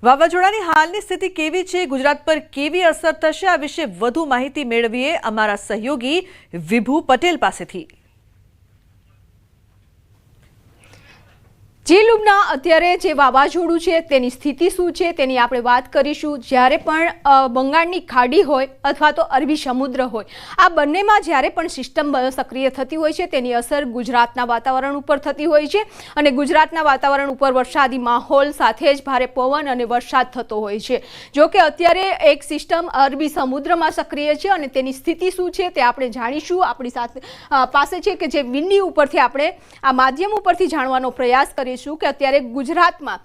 વાવાઝોડાની હાલની સ્થિતિ કેવી છે, ગુજરાત પર કેવી અસર થશે, આ વિશે વધુ માહિતી મેળવીએ અમારા સહયોગી વિભુ પટેલ પાસેથી। જે લુબના અત્યારે જે વાવાઝોડું છે તેની સ્થિતિ શું છે તેની આપણે વાત કરીશું। જ્યારે પણ બંગાળની ખાડી હોય અથવા તો અરબી સમુદ્ર હોય, આ બંનેમાં જ્યારે પણ સિસ્ટમ સક્રિય થતી હોય છે તેની અસર ગુજરાતના વાતાવરણ ઉપર થતી હોય છે અને ગુજરાતના વાતાવરણ ઉપર વરસાદી માહોલ સાથે જ ભારે પવન અને વરસાદ થતો હોય છે। જો કે અત્યારે એક સિસ્ટમ અરબી સમુદ્રમાં સક્રિય છે અને તેની સ્થિતિ શું છે તે આપણે જાણીશું। આપણી સાથે પાસે છે કે જે વિંડી ઉપરથી આપણે આ માધ્યમ ઉપરથી જાણવાનો પ્રયાસ કરીશું કે અત્યારે ગુજરાતમાં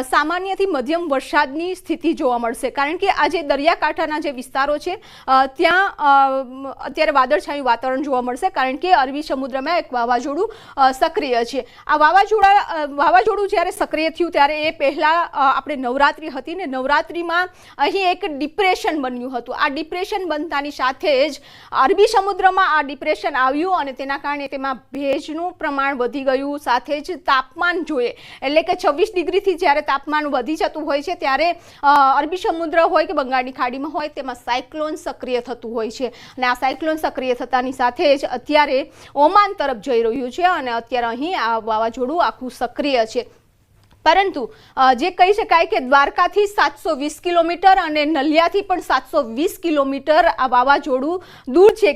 સામાન્યથી મધ્યમ વરસાદની સ્થિતિ જોવા મળશે, કારણ કે આ જે દરિયાકાંઠાના જે વિસ્તારો છે ત્યાં અત્યારે વાદળછાયું વાતાવરણ જોવા મળશે, કારણ કે અરબી સમુદ્રમાં એક વાવાઝોડું સક્રિય છે। આ વાવાઝોડું જ્યારે સક્રિય થયું ત્યારે એ પહેલાં આપણે નવરાત્રિ હતી ને નવરાત્રિમાં અહીં એક ડિપ્રેશન બન્યું હતું। આ ડિપ્રેશન બનતાની સાથે જ અરબી સમુદ્રમાં આ ડિપ્રેશન આવ્યું અને તેના કારણે તેમાં ભેજનું પ્રમાણ વધી ગયું, સાથે જ તાપમાન જોઈએ એટલે કે 26 ડિગ્રીથી જ્યારે તાપમાન વધી જતું હોય છે ત્યારે અરબી સમુદ્ર હોય કે બંગાળની ખાડીમાં હોય તેમાં સાયક્લોન સક્રિય થતું હોય છે અને આ સાયક્લોન સક્રિય થતાની સાથે જ અત્યારે ઓમાન તરફ જઈ રહ્યું છે અને અત્યારે અહીં આ વાવાઝોડું આખું સક્રિય છે। પરંતુ જે કહી શકાય કે દ્વારકાથી 720 કિલોમીટર અને નલિયાથી પણ 720 કિલોમીટર આ વાવાઝોડું દૂર છે,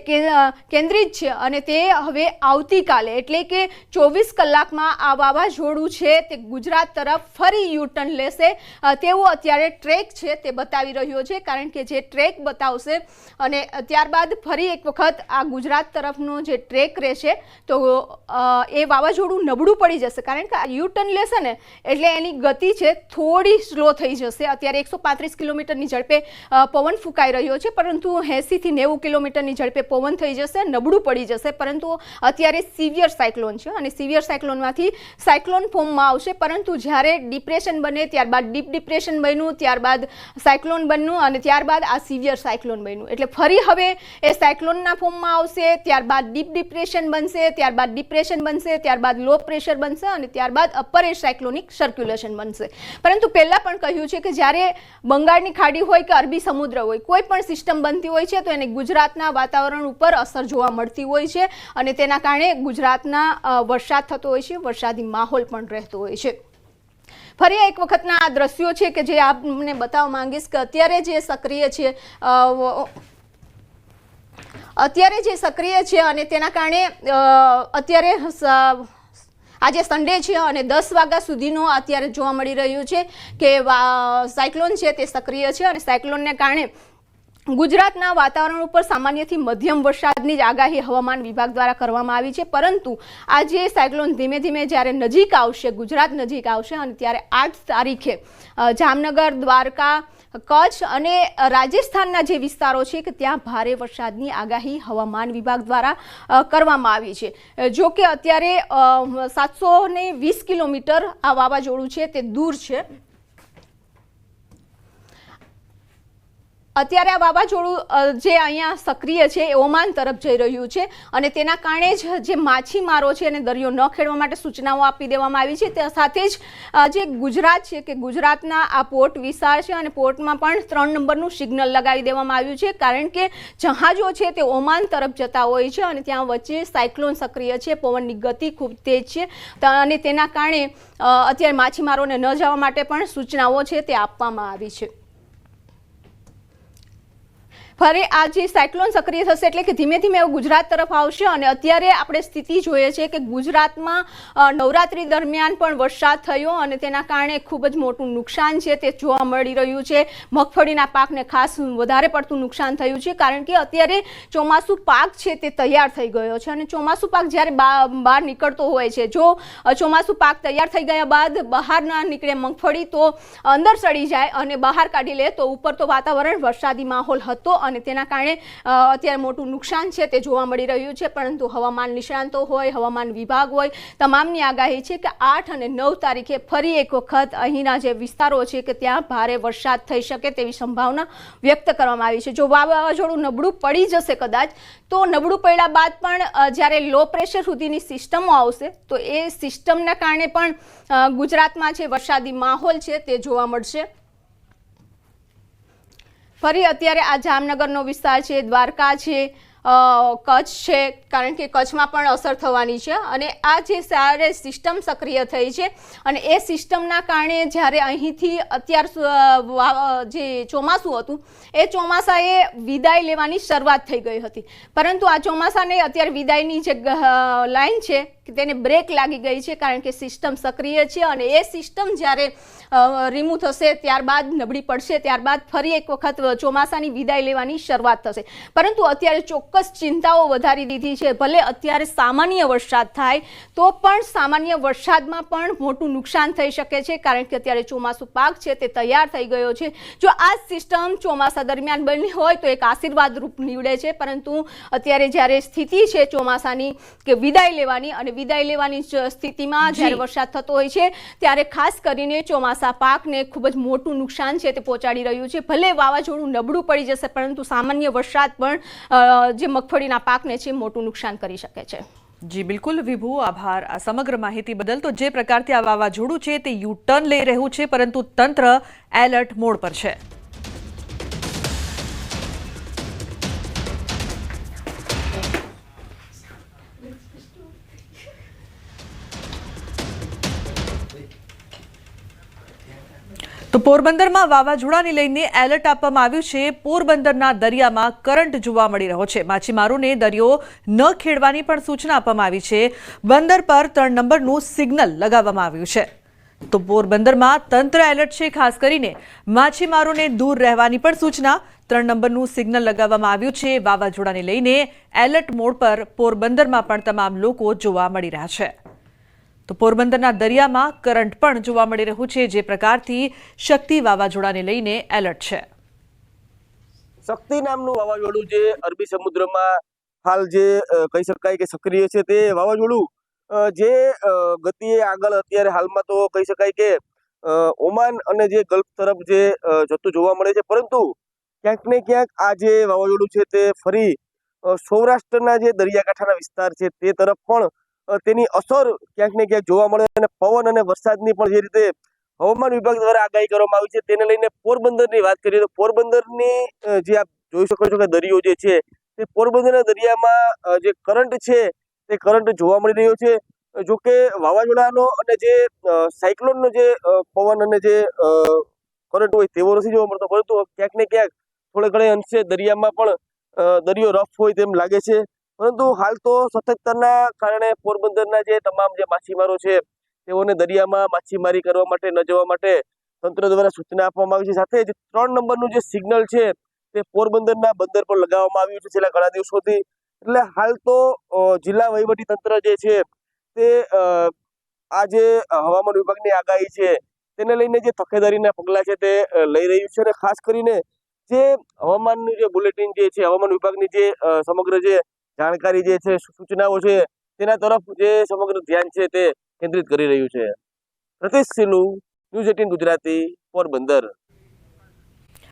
કેન્દ્રિત છે અને તે હવે આવતીકાલે એટલે કે 24 કલાકમાં આ વાવાઝોડું છે તે ગુજરાત તરફ ફરી યુટર્ન લેશે તેવો અત્યારે ટ્રેક છે તે બતાવી રહ્યો છે, કારણ કે જે ટ્રેક બતાવશે અને ત્યારબાદ ફરી એક વખત આ ગુજરાત તરફનો જે ટ્રેક રહેશે તો એ વાવાઝોડું નબળું પડી જશે, કારણ કે આ યુટર્ન લેશે ને એટલે એની ગતિ છે થોડી સ્લો થઈ જશે। અત્યારે 135 કિલોમીટરની ઝડપે પવન ફૂંકાઈ રહ્યો છે, પરંતુ 80 થી 90 કિલોમીટરની ઝડપે પવન થઈ જશે, નબળું પડી જશે। પરંતુ અત્યારે સિવિયર સાયક્લોન છે અને સિવિયર સાયક્લોનમાંથી સાયક્લોન ફોર્મમાં આવશે, પરંતુ જ્યારે ડિપ્રેશન બને ત્યારબાદ ડીપ ડિપ્રેશન બન્યું, ત્યારબાદ સાયક્લોન બન્યું અને ત્યારબાદ આ સિવિયર સાયક્લોન બન્યું, એટલે ફરી હવે એ સાયક્લોનના ફોર્મમાં આવશે, ત્યારબાદ ડીપ ડિપ્રેશન બનશે, ત્યારબાદ ડિપ્રેશન બનશે, ત્યારબાદ લો પ્રેશર બનશે અને ત્યારબાદ અપર એર સાયક્લોનિક સર્ક્યુલેશન બનશે। પરંતુ પહેલા પણ કહ્યું છે કે જ્યારે બંગાળની ખાડી હોય કે અરબી સમુદ્ર હોય, કોઈ પણ સિસ્ટમ બનતી હોય છે તો એને ગુજરાતના વાતાવરણ ઉપર અસર જોવા મળતી હોય છે અને તેના કારણે ગુજરાતના વરસાદ થતો હોય છે, વરસાદી માહોલ પણ રહેતો હોય છે। ફરી એક વખતના આ દ્રશ્યો છે કે જે આપને બતાવવા માંગીશ કે અત્યારે જે સક્રિય છે અને તેના કારણે અત્યારે આજે સન્ડે છે અને 10 વાગ્યા સુધીનો અત્યારે જોવા મળી રહ્યું છે કે સાયક્લોન છે તે સક્રિય છે અને સાયક્લોનને કારણે ગુજરાતના વાતાવરણ ઉપર સામાન્યથી મધ્યમ વરસાદની જ આગાહી હવામાન વિભાગ દ્વારા કરવામાં આવી છે। પરંતુ આજે સાયક્લોન ધીમે ધીમે જ્યારે નજીક આવશે, ગુજરાત નજીક આવશે અને ત્યારે 8 તારીખે જામનગર, દ્વારકા, કચ્છ અને રાજસ્થાનના જે વિસ્તારો છે કે ત્યાં ભારે વરસાદની આગાહી હવામાન વિભાગ દ્વારા કરવામાં આવી છે। જો કે અત્યારે 720 કિલોમીટર આ વાવાઝોડું છે તે દૂર છે। અત્યારે આ વાવાઝોડું જે અહીંયા સક્રિય છે એ ઓમાન તરફ જઈ રહ્યું છે અને તેના કારણે જ જે માછીમારો છે એને દરિયો ન ખેડવા માટે સૂચનાઓ આપી દેવામાં આવી છે। તે સાથે જ જે ગુજરાત છે કે ગુજરાતના આ પોર્ટ વિસ્તાર છે અને પોર્ટમાં પણ 3 નંબરનું સિગ્નલ લગાવી દેવામાં આવ્યું છે, કારણ કે જહાજો છે તે ઓમાન તરફ જતા હોય છે અને ત્યાં વચ્ચે સાયક્લોન સક્રિય છે, પવનની ગતિ ખૂબ તેજ છે અને તેના કારણે અત્યારે માછીમારોને ન જવા માટે પણ સૂચનાઓ છે તે આપવામાં આવી છે। ફરી આ જે સાયક્લોન સક્રિય થશે એટલે કે ધીમે ધીમે ગુજરાત તરફ આવશે અને અત્યારે આપણે સ્થિતિ જોઈએ છે કે ગુજરાતમાં નવરાત્રી દરમિયાન પણ વરસાદ થયો અને તેના કારણે ખૂબ જ મોટું નુકસાન છે તે જોવા મળી રહ્યું છે। મગફળીના પાકને ખાસ વધારે પડતું નુકસાન થયું છે, કારણ કે અત્યારે ચોમાસું પાક છે તે તૈયાર થઈ ગયો છે અને ચોમાસું પાક જ્યારે બહાર નીકળતો હોય છે, જો ચોમાસું પાક તૈયાર થઈ ગયા બાદ બહાર ના નીકળે મગફળી તો અંદર સડી જાય અને બહાર કાઢી લે તો ઉપર તો વાતાવરણ વરસાદી માહોલ હતો અને તેના કારણે અત્યારે મોટું નુકસાન છે તે જોવા મળી રહ્યું છે। પરંતુ હવામાન નિષ્ણાંતો હોય, હવામાન વિભાગ હોય, તમામની આગાહી છે કે 8 અને 9 તારીખે ફરી એક વખત અહીંના જે વિસ્તારો છે કે ત્યાં ભારે વરસાદ થઈ શકે તેવી સંભાવના વ્યક્ત કરવામાં આવી છે। જો વાવાઝોડું નબળું પડી જશે કદાચ તો નબળું પડ્યા બાદ પણ જ્યારે લો પ્રેશર સુધીની સિસ્ટમો આવશે તો એ સિસ્ટમના કારણે પણ ગુજરાતમાં જે વરસાદી માહોલ છે તે જોવા મળશે। ફરી અત્યારે આ જામનગરનો વિસ્તાર છે, દ્વારકા છે, કચ્છ છે, કારણ કે કચ્છમાં પણ અસર થવાની છે અને આ જે સારે સિસ્ટમ સક્રિય થઈ છે અને એ સિસ્ટમના કારણે જ્યારે અહીંથી જે ચોમાસું હતું એ ચોમાસાએ વિદાય લેવાની શરૂઆત થઈ ગઈ હતી, પરંતુ આ ચોમાસાને અત્યારે વિદાયની જે લાઈન છે તેને બ્રેક લાગી ગઈ છે, કારણ કે સિસ્ટમ સક્રિય છે અને એ સિસ્ટમ જ્યારે રિમૂવ થશે ત્યારબાદ નબળી પડશે, ત્યારબાદ ફરી એક વખત ચોમાસાની વિદાય લેવાની શરૂઆત થશે. પરંતુ અત્યારે ચોક્કસ ચિંતાઓ વધારી દીધી છે. ભલે અત્યારે સામાન્ય વરસાદ થાય તો પણ સામાન્ય વરસાદમાં પણ મોટું નુકસાન થઈ શકે છે, કારણ કે અત્યારે ચોમાસું પાક છે તે તૈયાર થઈ ગયો છે. જો આ સિસ્ટમ ચોમાસા દરમિયાન બની હોય તો એક આશીર્વાદ રૂપ નીવડે છે, પરંતુ અત્યારે જ્યારે સ્થિતિ છે ચોમાસાની કે વિદાય લેવાની અને વિદાય લેવાની સ્થિતિમાં જ્યારે વરસાદ થતો હોય છે ત્યારે ખાસ કરીને ચોમાસા પાકને ખૂબ જ મોટું નુકસાન છે તે પહોંચાડી રહ્યું છે. ભલે વાવાઝોડું નબળું પડી જશે, પરંતુ સામાન્ય વરસાદ પણ જે મગફળીના પાકને છે મોટું નુકસાન કરી શકે છે. જી બિલકુલ વિભુ, આભાર આ સમગ્ર માહિતી બદલ. તો જે પ્રકારથી આ વાવાઝોડું છે તે યુ ટર્ન લઈ રહ્યું છે, પરંતુ તંત્ર એલર્ટ મોડ પર છે. તો પોરબંદરમાં વાવાઝોડાને લઈને એલર્ટ આપવામાં આવ્યું છે. પોરબંદરના દરિયામાં કરંટ જોવા મળી રહ્યો છે. માછીમારોને દરિયો ન ખેડવાની પણ સૂચના આપવામાં આવી છે. બંદર પર 3 નંબરનું સિગ્નલ લગાવવામાં આવ્યું છે. તો પોરબંદરમાં તંત્ર એલર્ટ છે. ખાસ કરીને માછીમારોને દૂર રહેવાની પણ સૂચના. 3 નંબરનું સિગ્નલ લગાવવામાં આવ્યું છે. વાવાઝોડાને લઈને એલર્ટ મોડ પર પોરબંદરમાં પણ તમામ લોકો જોવા મળી રહ્યા છે. તો પોરબંદરના દરિયામાં કરંટ પણ જોવા મળી રહ્યું છે. જે પ્રકારથી શક્તિ વાવાઝોડાને લઈને એલર્ટ છે. શક્તિ નામનું વાવાઝોડું જે અરબી સમુદ્રમાં હાલ જે કહી શકાય કે સક્રિય છે, તે વાવાઝોડું જે ગતિએ આગળ અત્યારે હાલમાં તો કહી શકાય કે ઓમાન અને જે ગલ્ફ તરફ જે જતું જોવા મળે છે, પરંતુ ક્યાંક ને ક્યાંક આ જે વાવાઝોડું છે તે ફરી સૌરાષ્ટ્રના જે દરિયાકાંઠાના વિસ્તાર છે તે તરફ પણ તેની અસર ક્યાંક ને ક્યાંક જોવા મળે. અને પવન અને વરસાદની પણ જે રીતે હવામાન વિભાગ દ્વારા આગાહી કરવામાં આવી છે તેને લઈને પોરબંદરની વાત કરીએ તો પોરબંદરની જે આપ જોઈ શકો છો કે દરિયો જે છે તે પોરબંદરના દરિયામાં જે કરંટ છે તે કરંટ જોવા મળી રહ્યો છે. જોકે વાવાઝોડાનો અને જે સાયક્લોનનો જે પવન અને જે કરંટ હોય તેવો નથી જોવા મળતો, પરંતુ ક્યાંક ને ક્યાંક થોડે ઘણે અંશે દરિયામાં પણ દરિયો રફ હોય તેમ લાગે છે. પરંતુ હાલ તો સતર્કતાના કારણે પોરબંદરના જે તમામ જે માછીમારો છે તેઓને દરિયામાં માછીમારી કરવા માટે ન જવા માટે તંત્ર દ્વારા સૂચના આપવામાં આવી છે. સાથે જ 3 નંબરનું જે સિગ્નલ છે તે પોરબંદરના બંદર પર લગાવવામાં આવ્યું છે છેલ્લા ઘણા દિવસોથી. એટલે હાલ તો જિલ્લા વહીવટી તંત્ર જે છે તે આ જે હવામાન વિભાગની આગાહી છે તેને લઈને જે તકેદારીના પગલાં છે તે લઈ રહ્યું છે. અને ખાસ કરીને જે હવામાનનું જે બુલેટિન જે છે, હવામાન વિભાગની જે સમગ્ર જે જાણકારી જે છે, સૂચનાઓ છે, તેના તરફ જે સમગ્ર ધ્યાન છે તે કેન્દ્રિત કરી રહ્યું છે. પ્રતિશ સિનુ, ન્યૂઝ 18 ગુજરાતી, પોરબંદર.